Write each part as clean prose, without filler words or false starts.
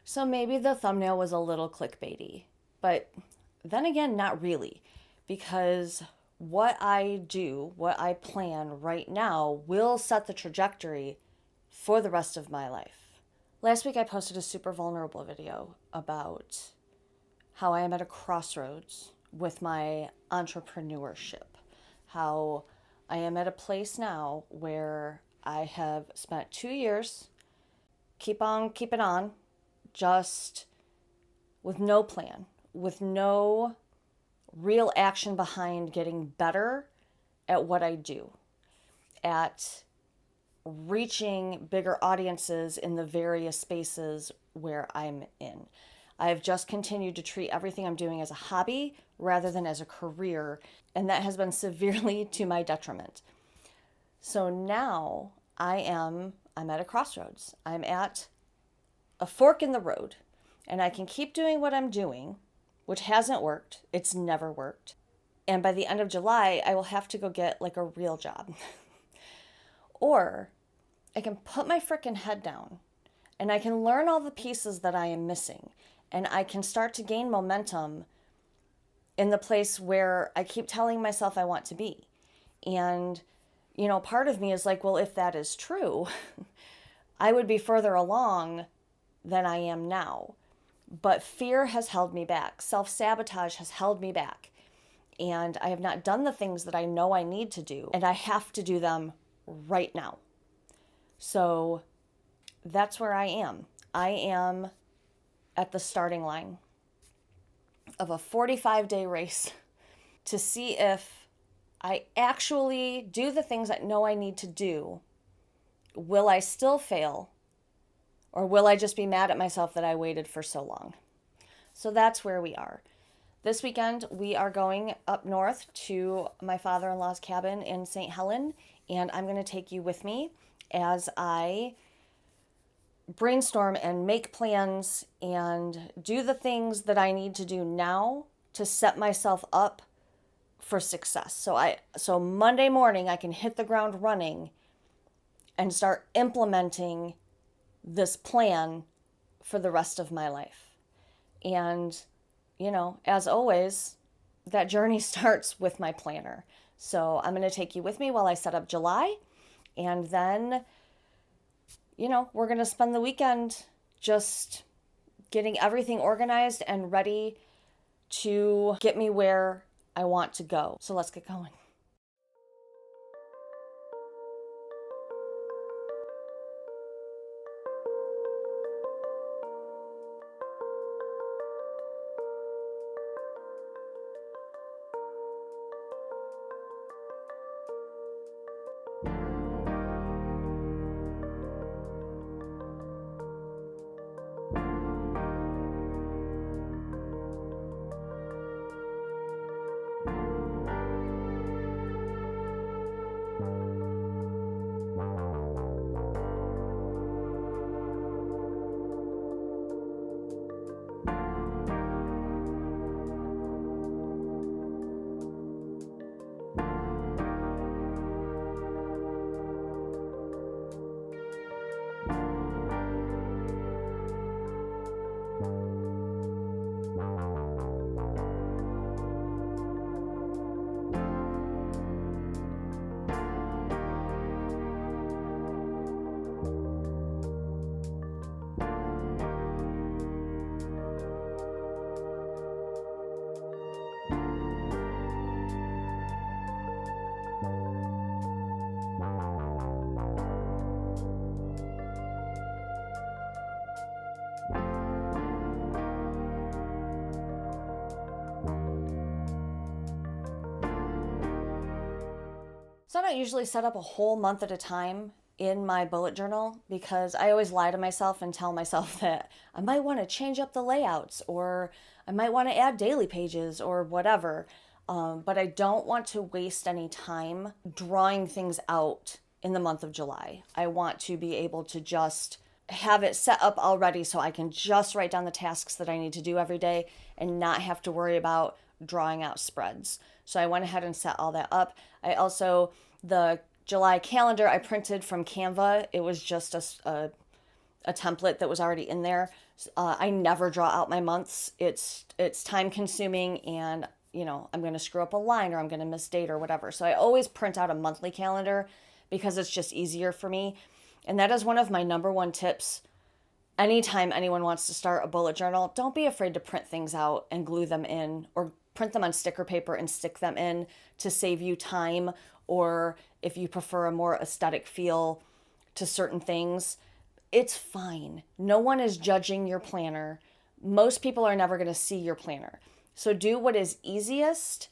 So maybe the thumbnail was a little clickbaity, but then again, not really, because what I do, what I plan right now will set the trajectory for the rest of my life. Last week I posted a super vulnerable video about how I am at a crossroads with my entrepreneurship, how I am at a place now where I have spent 2 years, keep on keeping on, just with no plan, with no real action behind getting better at what I do, at reaching bigger audiences in the various spaces where I'm in. I've just continued to treat everything I'm doing as a hobby rather than as a career, and that has been severely to my detriment. So now I'm at a crossroads. I'm at a fork in the road, and I can keep doing what I'm doing, which hasn't worked. It's never worked. And by the end of July, I will have to go get like a real job. Or I can put my frickin' head down and I can learn all the pieces that I am missing, and I can start to gain momentum in the place where I keep telling myself I want to be. And, part of me is like, well, if that is true, I would be further along than I am now. But fear has held me back. Self-sabotage has held me back. And I have not done the things that I know I need to do. And I have to do them right now. So that's where I am. I am at the starting line of a 45-day race to see if I actually do the things I know I need to do. Will I still fail? Or will I just be mad at myself that I waited for so long? So that's where we are. This weekend, we are going up north to my father-in-law's cabin in St. Helen, and I'm going to take you with me as I brainstorm and make plans and do the things that I need to do now to set myself up for success. So Monday morning, I can hit the ground running and start implementing this plan for the rest of my life. And, as always, that journey starts with my planner. So I'm going to take you with me while I set up July. And then, we're going to spend the weekend just getting everything organized and ready to get me where I want to go. So let's get going. So I don't usually set up a whole month at a time in my bullet journal because I always lie to myself and tell myself that I might want to change up the layouts or I might want to add daily pages or whatever. But I don't want to waste any time drawing things out in the month of July. I want to be able to just have it set up already so I can just write down the tasks that I need to do every day and not have to worry about drawing out spreads. So I went ahead and set all that up. I also, the July calendar I printed from Canva. It was just a template that was already in there. I never draw out my months. It's time consuming, and I'm going to screw up a line or I'm going to miss date or whatever. So I always print out a monthly calendar because it's just easier for me. And that is one of my number one tips. Anytime anyone wants to start a bullet journal, don't be afraid to print things out and glue them in, or print them on sticker paper and stick them in to save you time, or if you prefer a more aesthetic feel to certain things. It's fine. No one is judging your planner. Most people are never going to see your planner. So do what is easiest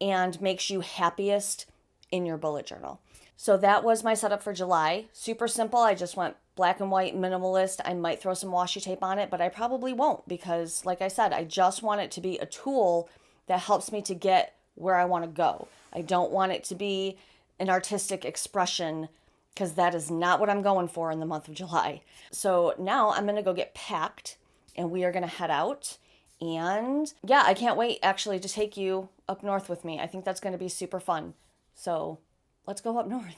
and makes you happiest in your bullet journal. So that was my setup for July. Super simple. I just went black and white minimalist. I might throw some washi tape on it, but I probably won't because, like I said, I just want it to be a tool that helps me to get where I want to go. I don't want it to be an artistic expression because that is not what I'm going for in the month of July. So now I'm going to go get packed and we are going to head out. And yeah, I can't wait actually to take you up north with me. I think that's going to be super fun. So let's go up north.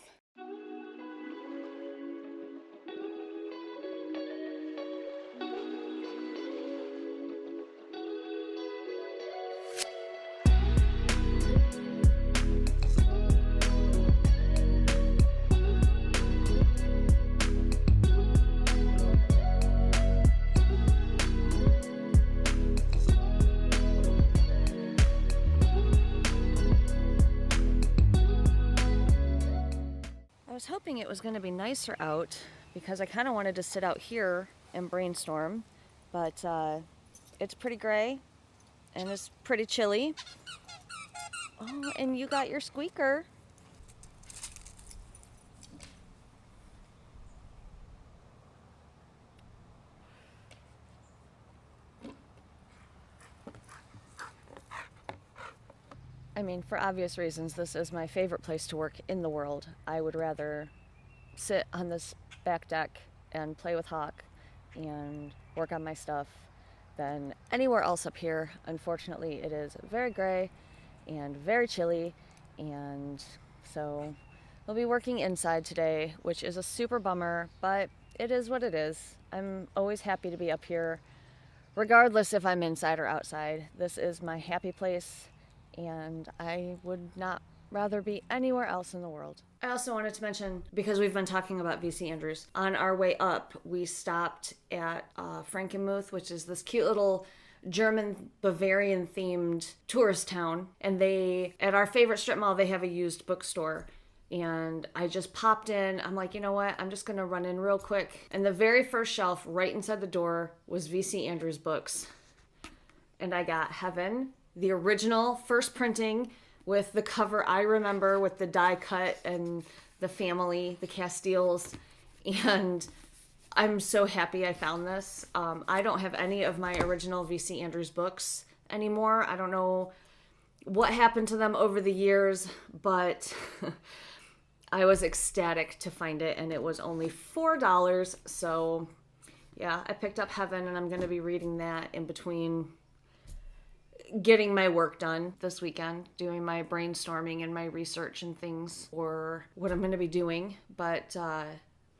I was hoping it was going to be nicer out because I kind of wanted to sit out here and brainstorm, but it's pretty gray and it's pretty chilly. Oh, and you got your squeaker. I mean, for obvious reasons, this is my favorite place to work in the world. I would rather sit on this back deck and play with Hawk and work on my stuff than anywhere else up here. Unfortunately, it is very gray and very chilly, and so we'll be working inside today, which is a super bummer, but it is what it is. I'm always happy to be up here, regardless if I'm inside or outside. This is my happy place, and I would not rather be anywhere else in the world. I also wanted to mention, because we've been talking about VC Andrews, on our way up, we stopped at Frankenmuth, which is this cute little German Bavarian themed tourist town. And at our favorite strip mall, they have a used bookstore. And I just popped in. I'm like, you know what? I'm just going to run in real quick. And the very first shelf right inside the door was VC Andrews books. And I got Heaven, the original first printing with the cover I remember with the die cut and the family, the Castiles. And I'm so happy I found this. I don't have any of my original VC Andrews books anymore. I don't know what happened to them over the years, but I was ecstatic to find it, and it was only $4. So yeah, I picked up Heaven, and I'm going to be reading that in between getting my work done this weekend, doing my brainstorming and my research and things for what I'm going to be doing, but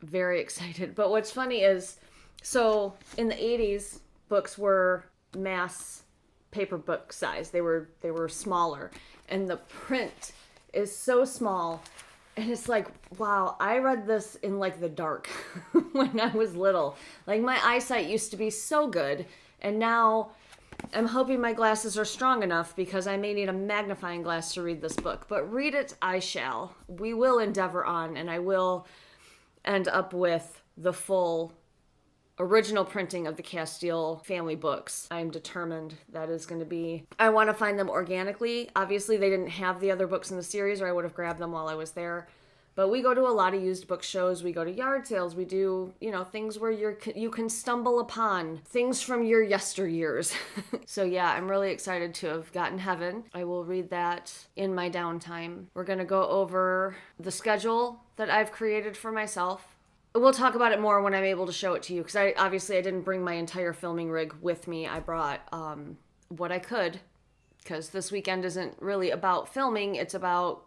very excited. But what's funny is, so in the 80s, books were mass paper book size. They were smaller, and the print is so small, and it's like, wow, I read this in like the dark when I was little. Like, my eyesight used to be so good, and now I'm hoping my glasses are strong enough because I may need a magnifying glass to read this book. But read it I shall. We will endeavor on, and I will end up with the full original printing of the Castile family books. I'm determined that is going to be... I want to find them organically. Obviously, they didn't have the other books in the series, or I would have grabbed them while I was there. But we go to a lot of used book shows. We go to yard sales. We do, things where you can stumble upon things from your yesteryears. So yeah, I'm really excited to have gotten Heaven. I will read that in my downtime. We're going to go over the schedule that I've created for myself. We'll talk about it more when I'm able to show it to you, because I didn't bring my entire filming rig with me. I brought what I could, because this weekend isn't really about filming. It's about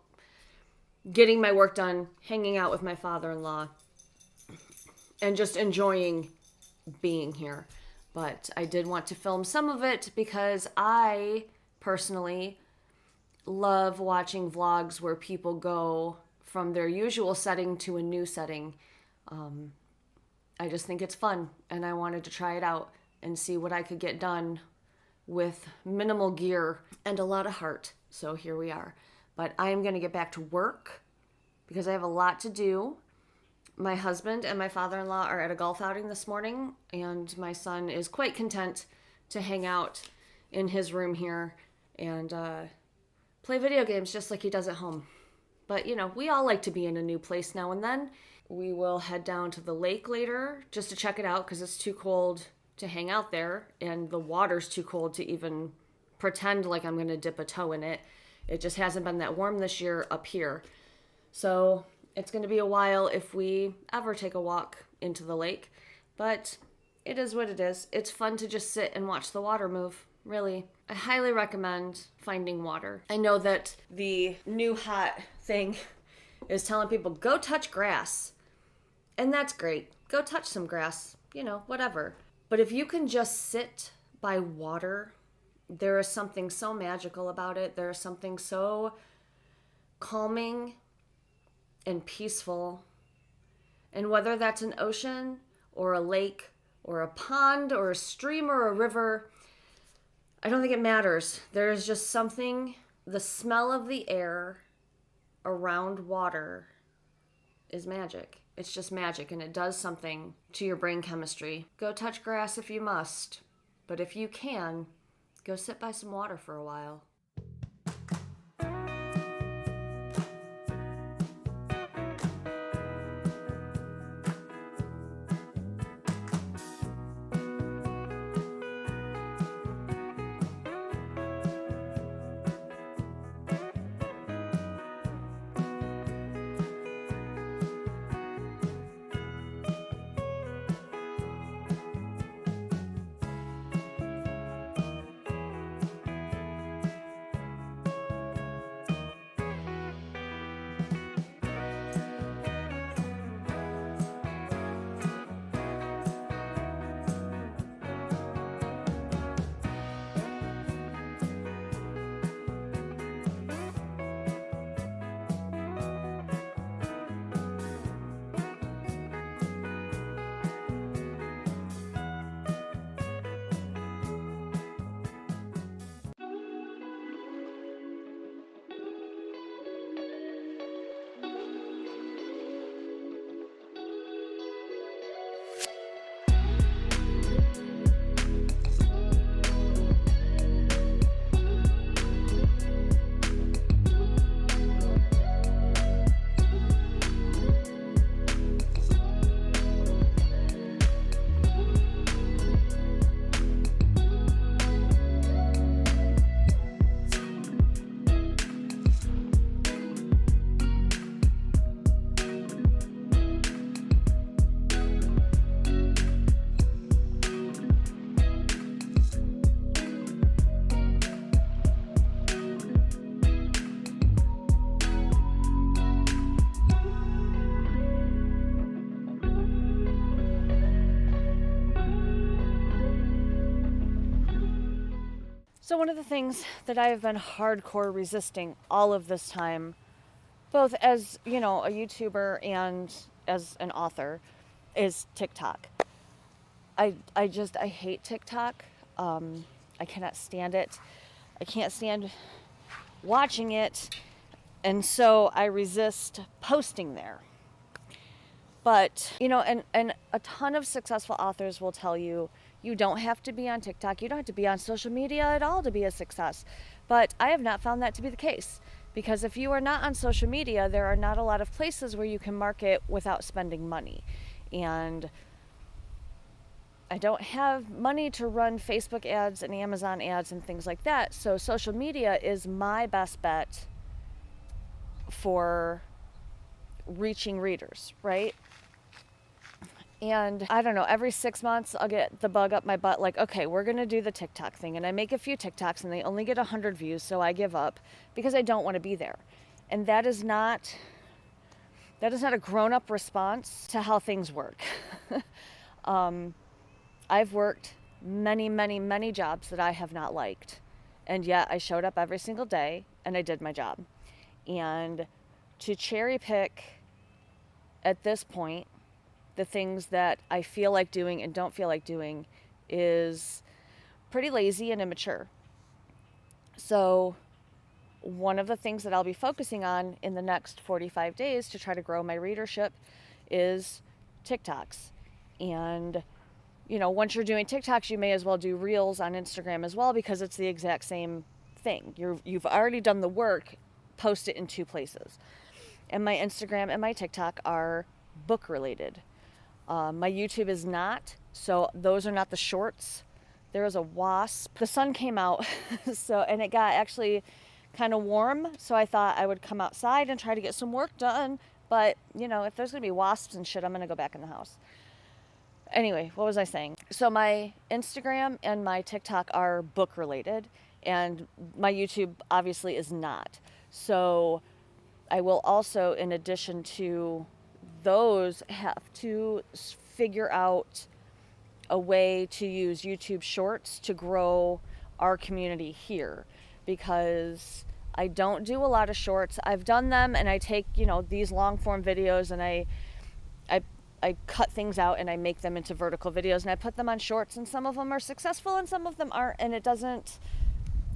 getting my work done, hanging out with my father-in-law, and just enjoying being here. But I did want to film some of it because I personally love watching vlogs where people go from their usual setting to a new setting. I just think it's fun, and I wanted to try it out and see what I could get done with minimal gear and a lot of heart. So here we are. But I am going to get back to work because I have a lot to do. My husband and my father-in-law are at a golf outing this morning, and my son is quite content to hang out in his room here and play video games just like he does at home. But, you know, we all like to be in a new place now and then. We will head down to the lake later just to check it out because it's too cold to hang out there, and the water's too cold to even pretend like I'm going to dip a toe in it. It just hasn't been that warm this year up here. So it's going to be a while if we ever take a walk into the lake, but it is what it is. It's fun to just sit and watch the water move, really. I highly recommend finding water. I know that the new hot thing is telling people, go touch grass. And that's great. Go touch some grass, you know, whatever. But if you can just sit by water, there is something so magical about it. There is something so calming and peaceful. And whether that's an ocean or a lake or a pond or a stream or a river, I don't think it matters. There is just something, the smell of the air around water is magic. It's just magic, and it does something to your brain chemistry. Go touch grass if you must, but if you can, go sit by some water for a while. So one of the things that I have been hardcore resisting all of this time, both as, you know, a YouTuber and as an author, is TikTok. I hate TikTok. I cannot stand it. I can't stand watching it. And so I resist posting there. But, you know, and a ton of successful authors will tell you, you don't have to be on TikTok. You don't have to be on social media at all to be a success. But I have not found that to be the case. Because if you are not on social media, there are not a lot of places where you can market without spending money. And I don't have money to run Facebook ads and Amazon ads and things like that. So social media is my best bet for reaching readers, right? And I don't know, every 6 months I'll get the bug up my butt like, okay, we're going to do the TikTok thing. And I make a few TikToks and they only get 100 views. So I give up because I don't want to be there. And that is not a grown-up response to how things work. I've worked many, many, many jobs that I have not liked. And yet I showed up every single day and I did my job. And to cherry pick at this point the things that I feel like doing and don't feel like doing is pretty lazy and immature. So one of the things that I'll be focusing on in the next 45 days to try to grow my readership is TikToks. And, you know, once you're doing TikToks, you may as well do Reels on Instagram as well, because it's the exact same thing. You've already done the work, post it in two places. And my Instagram and my TikTok are book related. My YouTube is not, so those are not the shorts. There is a wasp. The sun came out, and it got actually kind of warm, so I thought I would come outside and try to get some work done. But, you know, if there's going to be wasps and shit, I'm going to go back in the house. Anyway, what was I saying? So my Instagram and my TikTok are book related, and my YouTube obviously is not. So I will also, in addition to those, have to figure out a way to use YouTube Shorts to grow our community here, because I don't do a lot of shorts. I've done them, and I take, you know, these long form videos and I cut things out and I make them into vertical videos and I put them on shorts, and some of them are successful and some of them aren't, and it doesn't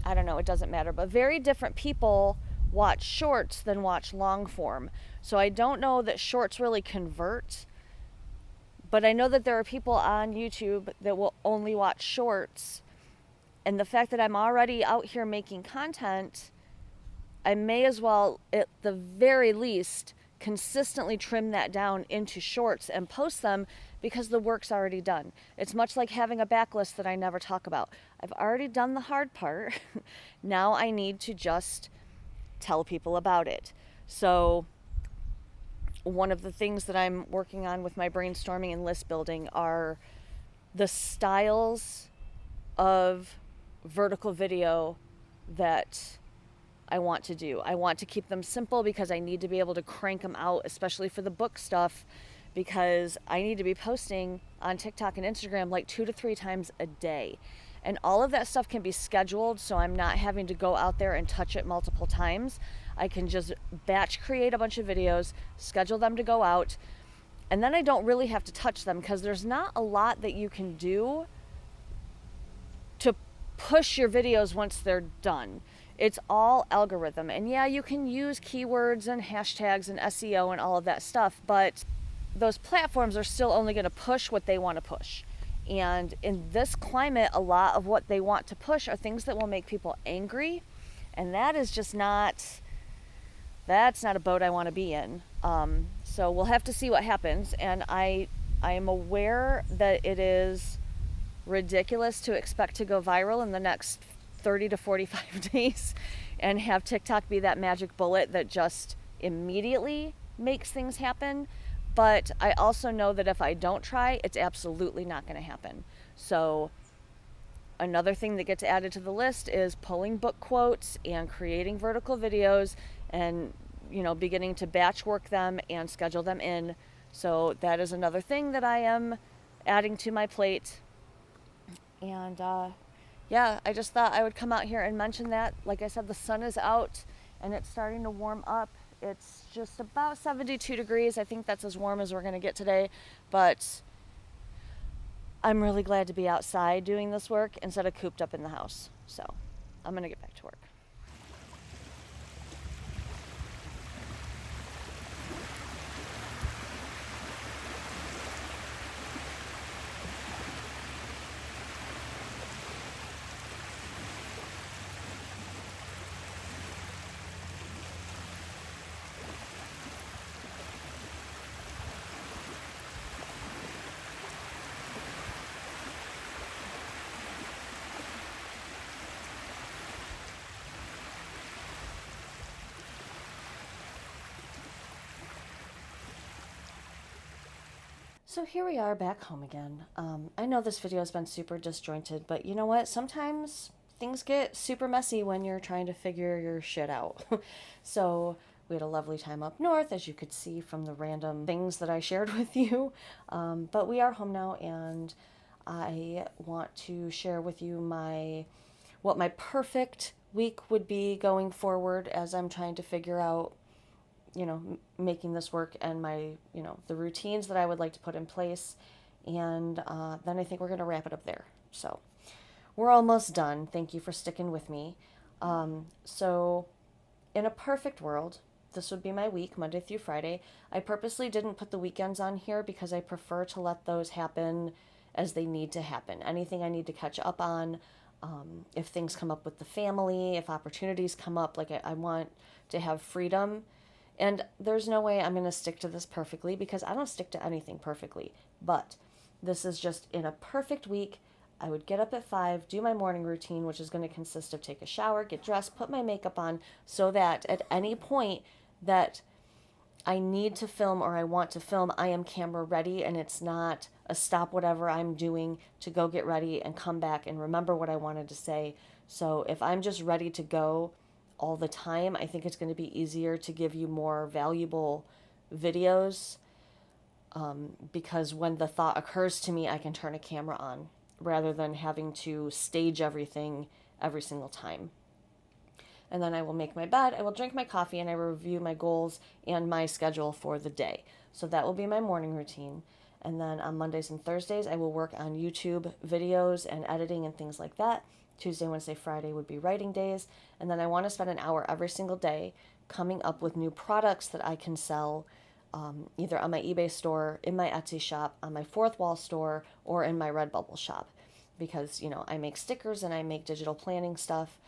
matter. But very different people watch shorts than watch long form. So I don't know that shorts really convert, but I know that there are people on YouTube that will only watch shorts. And the fact that I'm already out here making content, I may as well, at the very least, consistently trim that down into shorts and post them, because the work's already done. It's much like having a backlist that I never talk about. I've already done the hard part. Now I need to just tell people about it. So one of the things that I'm working on with my brainstorming and list building are the styles of vertical video that I want to do. I want to keep them simple because I need to be able to crank them out, especially for the book stuff, because I need to be posting on TikTok and Instagram like 2 to 3 times a day. And all of that stuff can be scheduled, so I'm not having to go out there and touch it multiple times. I can just batch create a bunch of videos, schedule them to go out, and then I don't really have to touch them, because there's not a lot that you can do to push your videos once they're done. It's all algorithm. And yeah, you can use keywords and hashtags and SEO and all of that stuff, but those platforms are still only going to push what they want to push. And in this climate, a lot of what they want to push are things that will make people angry. And that is just that's not a boat I want to be in. So we'll have to see what happens. And I am aware that it is ridiculous to expect to go viral in the next 30 to 45 days and have TikTok be that magic bullet that just immediately makes things happen. But I also know that if I don't try, it's absolutely not going to happen. So another thing that gets added to the list is pulling book quotes and creating vertical videos and, you know, beginning to batch work them and schedule them in. So that is another thing that I am adding to my plate. And yeah, I just thought I would come out here and mention that. Like I said, the sun is out and it's starting to warm up. It's just about 72 degrees. I think that's as warm as we're going to get today. But I'm really glad to be outside doing this work instead of cooped up in the house. So I'm going to get back to work. So here we are back home again. I know this video has been super disjointed, but you know what? Sometimes things get super messy when you're trying to figure your shit out. So we had a lovely time up north, as you could see from the random things that I shared with you. But we are home now, and I want to share with you what my perfect week would be going forward as I'm trying to figure out, making this work, and the routines that I would like to put in place. And then I think we're going to wrap it up there. So we're almost done. Thank you for sticking with me. So in a perfect world, this would be my week, Monday through Friday. I purposely didn't put the weekends on here because I prefer to let those happen as they need to happen. Anything I need to catch up on, if things come up with the family, if opportunities come up, like I want to have freedom. And there's no way I'm going to stick to this perfectly because I don't stick to anything perfectly. But this is just in a perfect week. I would get up at 5, do my morning routine, which is going to consist of take a shower, get dressed, put my makeup on, so that at any point that I need to film or I want to film, I am camera ready, and it's not a stop whatever I'm doing to go get ready and come back and remember what I wanted to say. So if I'm just ready to go all the time, I think it's going to be easier to give you more valuable videos, because when the thought occurs to me, I can turn a camera on rather than having to stage everything every single time. And then I will make my bed, I will drink my coffee, and I will review my goals and my schedule for the day. So that will be my morning routine. And then on Mondays and Thursdays, I will work on YouTube videos and editing and things like that. Tuesday, Wednesday, Friday would be writing days. And then I want to spend an hour every single day coming up with new products that I can sell, either on my eBay store, in my Etsy shop, on my Fourth Wall store, or in my Redbubble shop. Because, I make stickers and I make digital planning stuff.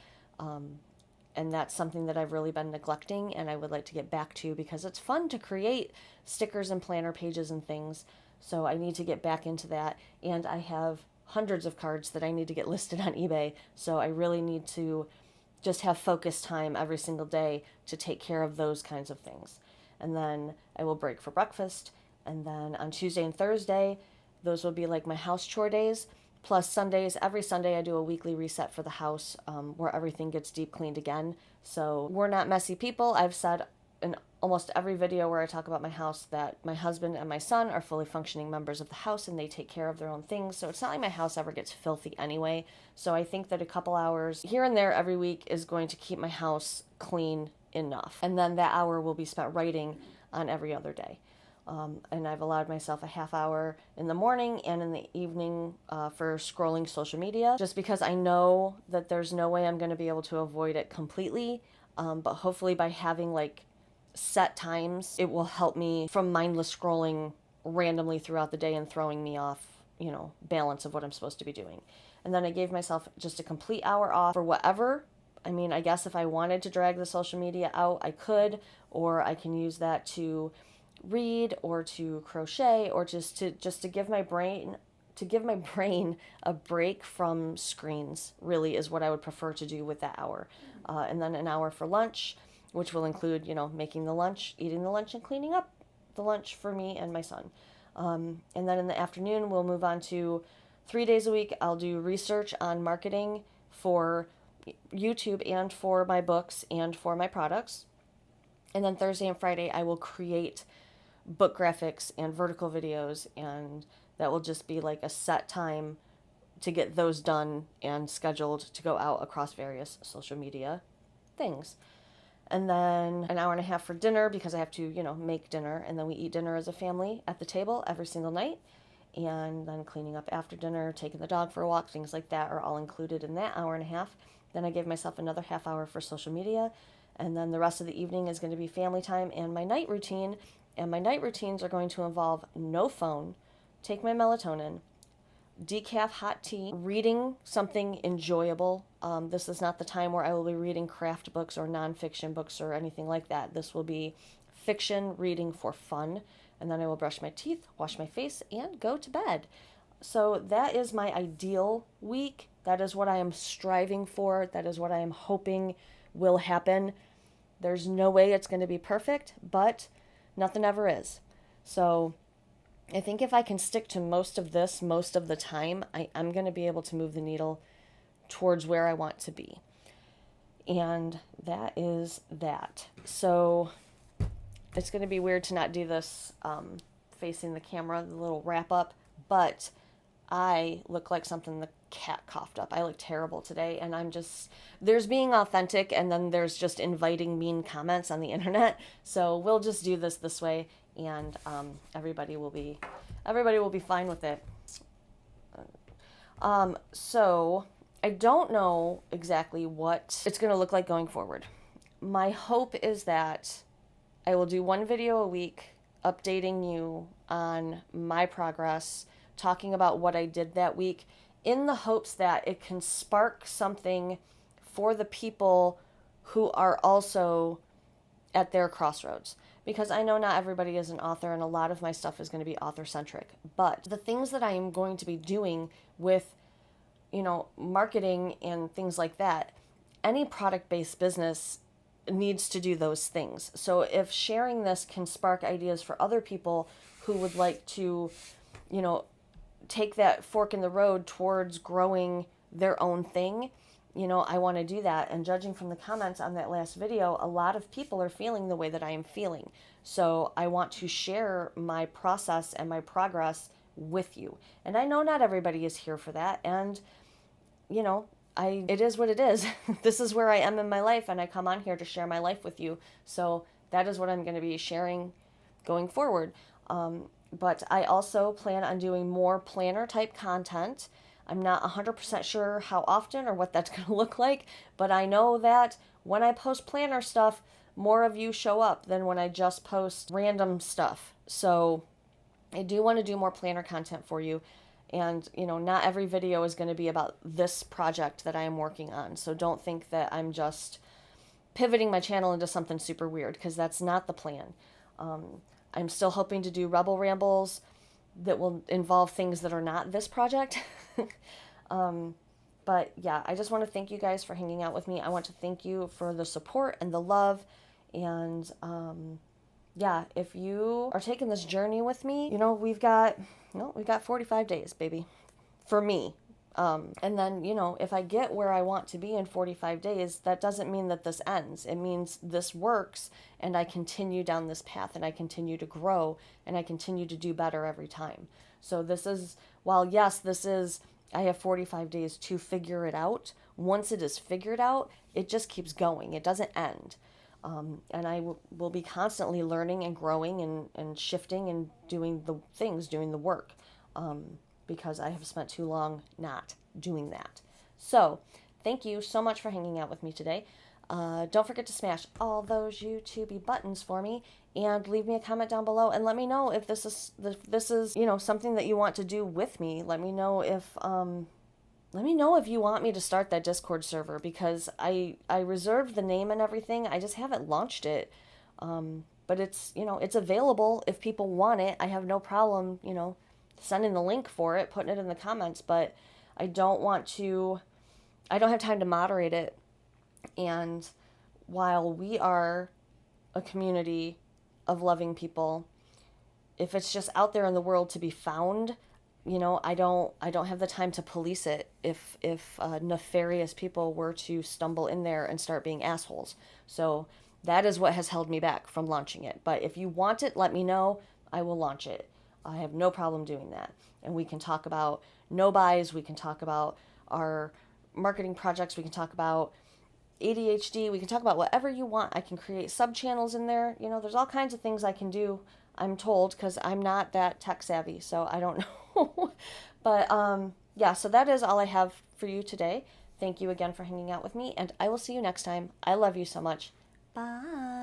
And that's something that I've really been neglecting, and I would like to get back to because it's fun to create stickers and planner pages and things. So I need to get back into that. And I have hundreds of cards that I need to get listed on eBay. So I really need to just have focused time every single day to take care of those kinds of things. And then I will break for breakfast. And then on Tuesday and Thursday, those will be like my house chore days. Plus Sundays, every Sunday I do a weekly reset for the house, where everything gets deep cleaned again. So we're not messy people. I've said in almost every video where I talk about my house that my husband and my son are fully functioning members of the house and they take care of their own things. So it's not like my house ever gets filthy anyway. So I think that a couple hours here and there every week is going to keep my house clean enough. And then that hour will be spent writing on every other day. And I've allowed myself a half hour in the morning and in the evening for scrolling social media, just because I know that there's no way I'm going to be able to avoid it completely. But hopefully by having like set times, it will help me from mindless scrolling randomly throughout the day and throwing me off, balance of what I'm supposed to be doing. And then I gave myself just a complete hour off for whatever. I mean, I guess if I wanted to drag the social media out, I could, or I can use that to read or to crochet, or just to give my brain a break from screens, really is what I would prefer to do with that hour. And then an hour for lunch, which will include, making the lunch, eating the lunch, and cleaning up the lunch for me and my son. And then in the afternoon, we'll move on to 3 days a week. I'll do research on marketing for YouTube and for my books and for my products. And then Thursday and Friday, I will create book graphics and vertical videos, and that will just be like a set time to get those done and scheduled to go out across various social media things. And then an hour and a half for dinner, because I have to, make dinner, and then we eat dinner as a family at the table every single night. And then cleaning up after dinner, taking the dog for a walk, things like that are all included in that hour and a half. Then I give myself another half hour for social media, and then the rest of the evening is going to be family time and my night routine. And my night routines are going to involve no phone, take my melatonin, decaf hot tea, reading something enjoyable. This is not the time where I will be reading craft books or nonfiction books or anything like that. This will be fiction reading for fun. And then I will brush my teeth, wash my face, and go to bed. So that is my ideal week. That is what I am striving for. That is what I am hoping will happen. There's no way it's going to be perfect, but nothing ever is. So I think if I can stick to most of this most of the time, I'm going to be able to move the needle towards where I want to be. And that is that. So it's going to be weird to not do this facing the camera, the little wrap up, but I look like something the cat coughed up. I look terrible today, and there's being authentic, and then there's just inviting mean comments on the internet. So we'll just do this way, and everybody will be fine with it. So I don't know exactly what it's going to look like going forward. My hope is that I will do one video a week updating you on my progress, talking about what I did that week, in the hopes that it can spark something for the people who are also at their crossroads. Because I know not everybody is an author, and a lot of my stuff is going to be author centric. But the things that I am going to be doing with, marketing and things like that, any product based business needs to do those things. So if sharing this can spark ideas for other people who would like to, take that fork in the road towards growing their own thing, I want to do that. And judging from the comments on that last video, a lot of people are feeling the way that I am feeling. So I want to share my process and my progress with you. And I know not everybody is here for that. And, it is what it is. This is where I am in my life, and I come on here to share my life with you. So that is what I'm going to be sharing going forward. But I also plan on doing more planner type content. I'm not 100% sure how often or what that's going to look like, but I know that when I post planner stuff, more of you show up than when I just post random stuff. So I do want to do more planner content for you. And, not every video is going to be about this project that I am working on. So don't think that I'm just pivoting my channel into something super weird, because that's not the plan. I'm still hoping to do Rebel Rambles that will involve things that are not this project. But yeah, I just want to thank you guys for hanging out with me. I want to thank you for the support and the love. And yeah, if you are taking this journey with me, we've got 45 days, baby, for me. And then, if I get where I want to be in 45 days, that doesn't mean that this ends. It means this works, and I continue down this path, and I continue to grow, and I continue to do better every time. So I have 45 days to figure it out. Once it is figured out, it just keeps going. It doesn't end. And I will be constantly learning and growing and shifting and doing the work. Because I have spent too long not doing that. So, thank you so much for hanging out with me today. Don't forget to smash all those YouTube buttons for me, and leave me a comment down below, and let me know if this is something that you want to do with me. Let me know if you want me to start that Discord server, because I reserved the name and everything. I just haven't launched it. But it's available if people want it. I have no problem, sending the link for it, putting it in the comments, but I don't have time to moderate it. And while we are a community of loving people, if it's just out there in the world to be found, I don't have the time to police it if nefarious people were to stumble in there and start being assholes. So that is what has held me back from launching it. But if you want it, let me know. I will launch it. I have no problem doing that. And we can talk about no buys. We can talk about our marketing projects. We can talk about ADHD. We can talk about whatever you want. I can create sub-channels in there. There's all kinds of things I can do, I'm told, because I'm not that tech savvy. So I don't know. But yeah, so that is all I have for you today. Thank you again for hanging out with me, and I will see you next time. I love you so much. Bye.